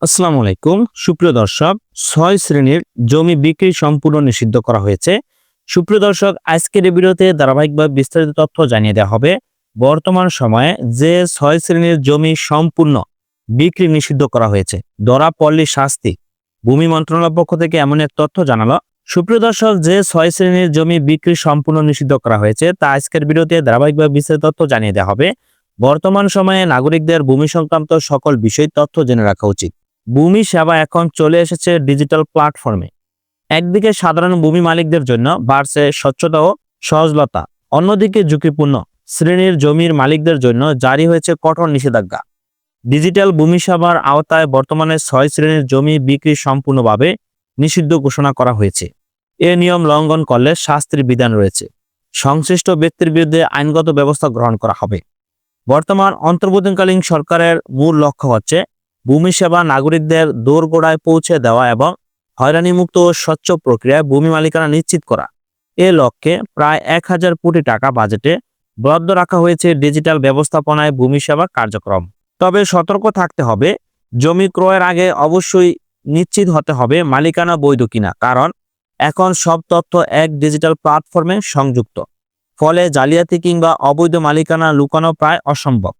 আসসালামু আলাইকুম সুপ্রিয় দর্শক, ৬ শ্রেণীর জমি বিক্রি সম্পূর্ণ নিষিদ্ধ করা হয়েছে। সুপ্রিয় দর্শক, আজকের এই ভিডিওতে ধারাবাহিকভাবে বিস্তারিত তথ্য জানিয়ে দেওয়া হবে। বর্তমান সময়ে যে ৬ শ্রেণীর জমি সম্পূর্ণ বিক্রি নিষিদ্ধ করা হয়েছে, ধরা পড়লে শাস্তি। ভূমি মন্ত্রণালয়ের পক্ষ থেকে এমন এক তথ্য জানালো। সুপ্রিয় দর্শক, যে ৬ শ্রেণীর জমি বিক্রি সম্পূর্ণ নিষিদ্ধ করা হয়েছে তা আজকের ভিডিওতে ধারাবাহিকভাবে বিস্তারিত তথ্য জানিয়ে দেওয়া হবে। বর্তমান সময়ে নাগরিকদের ভূমি সংক্রান্ত সকল বিষয় তথ্য জেনে রাখা উচিত। ভূমি সেবা এখন চলে এসেছে ডিজিটাল প্ল্যাটফর্মে। একদিকে সাধারণ ভূমি মালিকদের জন্য বাড়ছে স্বচ্ছতা ও সহজলতা, অন্যদিকে ঝুঁকিপূর্ণ শ্রেণীর জমির মালিকদের জন্য জারি হয়েছে কঠোর নিষেধাজ্ঞা। ডিজিটাল ভূমি সেবার আওতায় বর্তমানে ৬ শ্রেণীর জমি বিক্রি সম্পূর্ণভাবে নিষিদ্ধ ঘোষণা করা হয়েছে। এ নিয়ম লঙ্ঘন করলে শাস্তির বিধান রয়েছে। সংশ্লিষ্ট ব্যক্তির বিরুদ্ধে আইনগত ব্যবস্থা গ্রহণ করা হবে। বর্তমান অন্তর্বর্তীকালীন সরকারের মূল লক্ষ্য হচ্ছে ভূমি সেবা নাগরিকদের দোরগোড়ায় পৌঁছে দেওয়া এবং হয়রানিমুক্ত ও স্বচ্ছ প্রক্রিয়ায় ভূমি মালিকানা নিশ্চিত করা। এ লক্ষ্যে প্রায় ১,০০০ কোটি টাকা বাজেটে বরাদ্দ রাখা হয়েছে ডিজিটাল ব্যবস্থাপনায় ভূমি সেবা কার্যক্রম। তবে সতর্ক থাকতে হবে, জমি ক্রয়ের আগে অবশ্যই নিশ্চিত হতে হবে মালিকানা বৈধ কিনা, কারণ এখন সব তথ্য এক ডিজিটাল প্ল্যাটফর্মে সংযুক্ত। ফলে জালিয়াতি কিংবা অবৈধ মালিকানা লুকানো প্রায় অসম্ভব।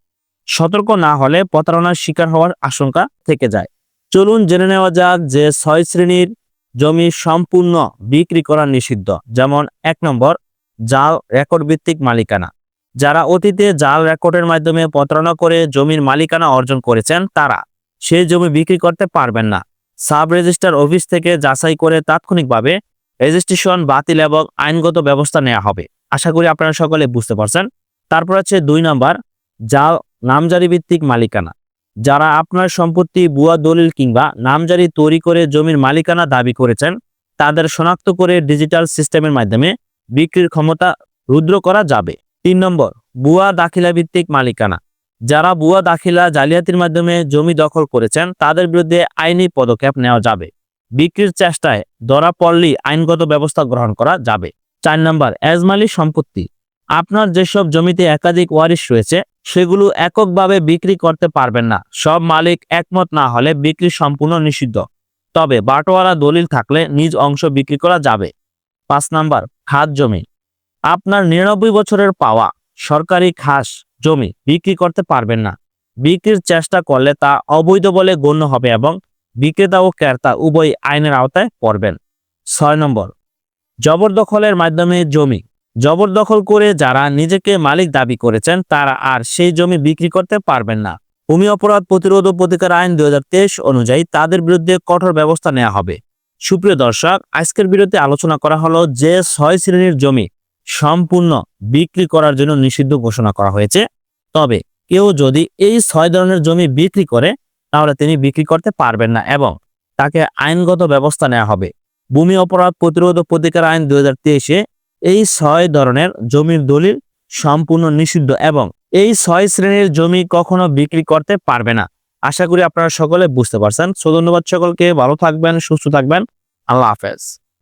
সতর্ক না হলে প্রতারণার শিকার হওয়ার আশঙ্কা থেকে যায়। চলুন জেনে নেওয়া যাক যে ৬ শ্রেণীর জমি সম্পূর্ণ বিক্রি করা নিষিদ্ধ। যেমন ১ নম্বর, জাল রেকর্ড ভিত্তিক মালিকানা। যারা অতীতে জাল রেকর্ডের মাধ্যমে প্রতারণা করে জমির মালিকানা অর্জন করেছেন তারা সেই জমি বিক্রি করতে পারবেন না। সাব রেজিস্ট্রার অফিস থেকে যাচাই করে তাৎক্ষণিকভাবে রেজিস্ট্রেশন বাতিল এবং আইনগত ব্যবস্থা নেওয়া হবে। আশা করি আপনারা সকলে বুঝতে পারছেন। তারপর হচ্ছে ২ নম্বর, জাল নামজারি ভিত্তিক মালিকানা। যারা আপনার সম্পত্তি ভুয়া দলিল কিংবা নামজারি তৈরি করে জমির মালিকানা দাবি করেছেন তাদের শনাক্ত করে ডিজিটাল সিস্টেমের মাধ্যমে বিক্রির ক্ষমতা রুদ্র করা যাবে। ৩ নম্বর, ভুয়া দাখিলা ভিত্তিক মালিকানা। যারা ভুয়া দাখিলা জালিয়াতির মাধ্যমে জমি দখল করেছেন তাদের বিরুদ্ধে আইনি পদক্ষেপ নেওয়া যাবে। বিক্রির চেষ্টায় ধরা পড়লেই আইনগত ব্যবস্থা গ্রহণ করা যাবে। ৪ নম্বর, এজমালি সম্পত্তি। আপনার যেসব জমিতে একাধিক ওয়ারিশ রয়েছে সেগুলো এককভাবে বিক্রি করতে পারবেন না। সব মালিক একমত না হলে বিক্রি সম্পূর্ণ নিষিদ্ধ, তবে বাটোয়ারা দলিল থাকলে নিজ অংশ বিক্রি করা যাবে। ৫ নম্বর, খাস জমি। আপনার ৯৯ বছরের পাওয়া সরকারি খাস জমি বিক্রি করতে পারবেন না। বিক্রির চেষ্টা করলে তা অবৈধ বলে গণ্য হবে এবং বিক্রেতা ও ক্রেতা উভয় আইনের আওতায় পড়বেন। ৬ নম্বর, জবরদখলের মাধ্যমে জমি। জবরদখল করে যারা নিজেকে মালিক দাবি করেছেন তারা আর সেই জমি বিক্রি করতে পারবেন না। ভূমি অপরাধ প্রতিরোধ ও প্রতিকার আইন ২০২৩ অনুযায়ী তাদের বিরুদ্ধে কঠোর ব্যবস্থা নেওয়া হবে। সুপ্রিয় দর্শক, আজকের ভিডিওতে আলোচনা করা হলো যে ৬ শ্রেণীর জমি সম্পূর্ণ বিক্রি করার জন্য নিষিদ্ধ ঘোষণা করা হয়েছে। তবে কেউ যদি এই ৬ ধরনের জমি বিক্রি করে তাহলে তিনি বিক্রি করতে পারবেন না এবং তাকে আইনগত ব্যবস্থা নেওয়া হবে। ভূমি অপরাধ প্রতিরোধ ও প্রতিকার আইন ২০২৩-এ এই ৬ ধরনের জমির দলিল সম্পূর্ণ নিষিদ্ধ এবং এই ৬ শ্রেণীর জমি কখনো বিক্রি করতে পারবে না। আশা করি আপনারা সকলে বুঝতে পারছেন। ধন্যবাদ সকলকে, ভালো থাকবেন, সুস্থ থাকবেন। আল্লাহ হাফেজ।